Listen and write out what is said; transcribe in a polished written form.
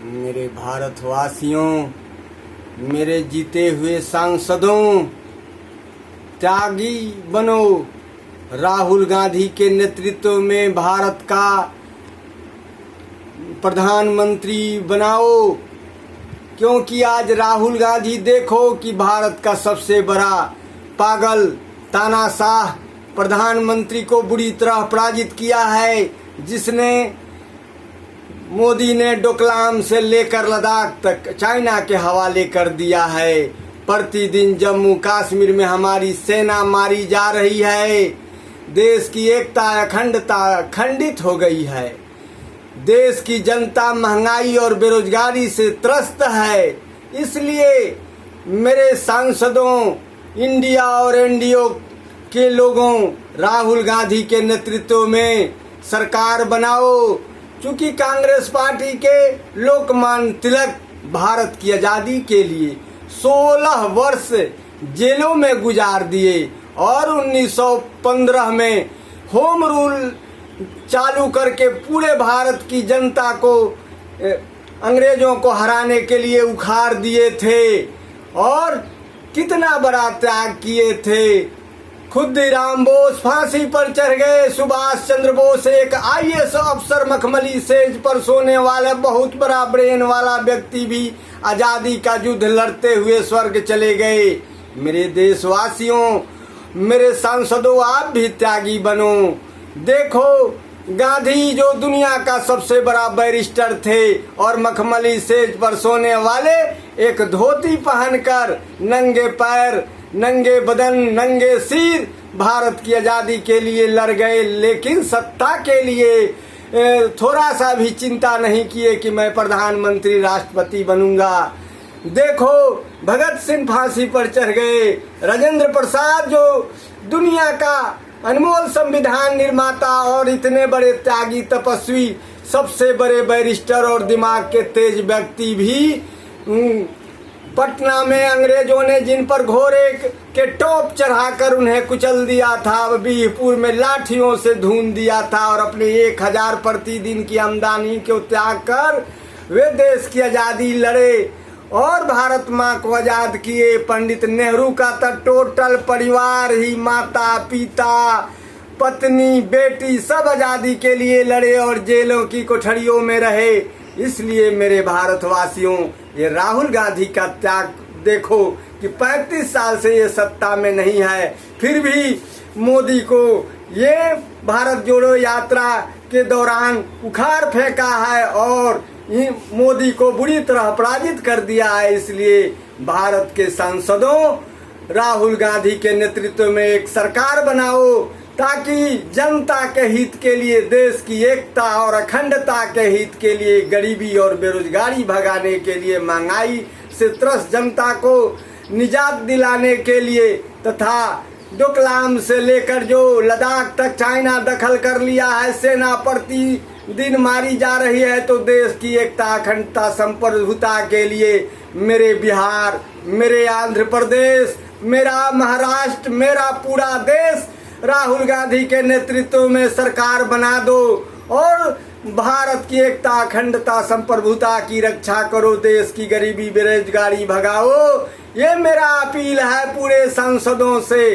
मेरे भारतवासियों, मेरे जीते हुए सांसदों, त्यागी बनो। राहुल गांधी के नेतृत्व में भारत का प्रधानमंत्री बनाओ, क्योंकि आज राहुल गांधी देखो कि भारत का सबसे बड़ा पागल तानाशाह प्रधानमंत्री को बुरी तरह पराजित किया है, जिसने मोदी ने डोकलाम से लेकर लद्दाख तक चाइना के हवाले कर दिया है। प्रतिदिन जम्मू कश्मीर में हमारी सेना मारी जा रही है। देश की एकता अखंडता खंडित हो गई है। देश की जनता महंगाई और बेरोजगारी से त्रस्त है। इसलिए मेरे सांसदों, इंडिया और एनडीओ के लोगों, राहुल गांधी के नेतृत्व में सरकार बनाओ। चूंकि कांग्रेस पार्टी के लोकमान्य तिलक भारत की आज़ादी के लिए 16 वर्ष जेलों में गुजार दिए और 1915 में होम रूल चालू करके पूरे भारत की जनता को अंग्रेजों को हराने के लिए उखाड़ दिए थे और कितना बड़ा त्याग किए थे। खुदीराम बोस फांसी पर चढ़ गए। सुभाष चंद्र बोस एक आईएएस अफसर, मखमली सेज पर सोने वाला बहुत बड़ा ब्रेन वाला व्यक्ति भी आजादी का युद्ध लड़ते हुए स्वर्ग चले गए। मेरे देशवासियों, मेरे सांसदों, आप भी त्यागी बनो। देखो, गांधी जो दुनिया का सबसे बड़ा बैरिस्टर थे और मखमली सेज पर सोने वाले एक धोती पहनकर नंगे पैर, नंगे बदन, नंगे सिर भारत की आज़ादी के लिए लड़ गए, लेकिन सत्ता के लिए थोड़ा सा भी चिंता नहीं किए कि मैं प्रधानमंत्री राष्ट्रपति बनूंगा। देखो, भगत सिंह फांसी पर चढ़ गए। राजेंद्र प्रसाद जो दुनिया का अनमोल संविधान निर्माता और इतने बड़े त्यागी तपस्वी, सबसे बड़े बैरिस्टर और दिमाग के तेज व्यक्ति भी पटना में अंग्रेजों ने जिन पर घोड़े के टोप चढ़ाकर उन्हें कुचल दिया था, बीहपुर में लाठियों से धून दिया था और अपने 1000 प्रतिदिन की आमदनी को त्याग कर वे देश की आज़ादी लड़े और भारत माँ को आज़ाद किए। पंडित नेहरू का तो टोटल परिवार ही, माता पिता, पत्नी, बेटी, सब आज़ादी के लिए लड़े और जेलों की कोठरियों में रहे। इसलिए मेरे भारतवासियों, ये राहुल गांधी का त्याग देखो कि 35 साल से ये सत्ता में नहीं है, फिर भी मोदी को ये भारत जोड़ो यात्रा के दौरान उखाड़ फेंका है और मोदी को बुरी तरह पराजित कर दिया है। इसलिए भारत के सांसदों, राहुल गांधी के नेतृत्व में एक सरकार बनाओ, ताकि जनता के हित के लिए, देश की एकता और अखंडता के हित के लिए, गरीबी और बेरोजगारी भगाने के लिए, महंगाई से त्रस्त जनता को निजात दिलाने के लिए तथा डोकलाम से लेकर जो लद्दाख तक चाइना दखल कर लिया है, सेना प्रतिदिन मारी जा रही है, तो देश की एकता, अखंडता, संप्रभुता के लिए मेरे बिहार, मेरे आंध्र प्रदेश, मेरा महाराष्ट्र, मेरा पूरा देश राहुल गांधी के नेतृत्व में सरकार बना दो और भारत की एकता, अखंडता, संप्रभुता की रक्षा करो। देश की गरीबी, बेरोजगारी भगाओ। ये मेरा अपील है पूरे सांसदों से।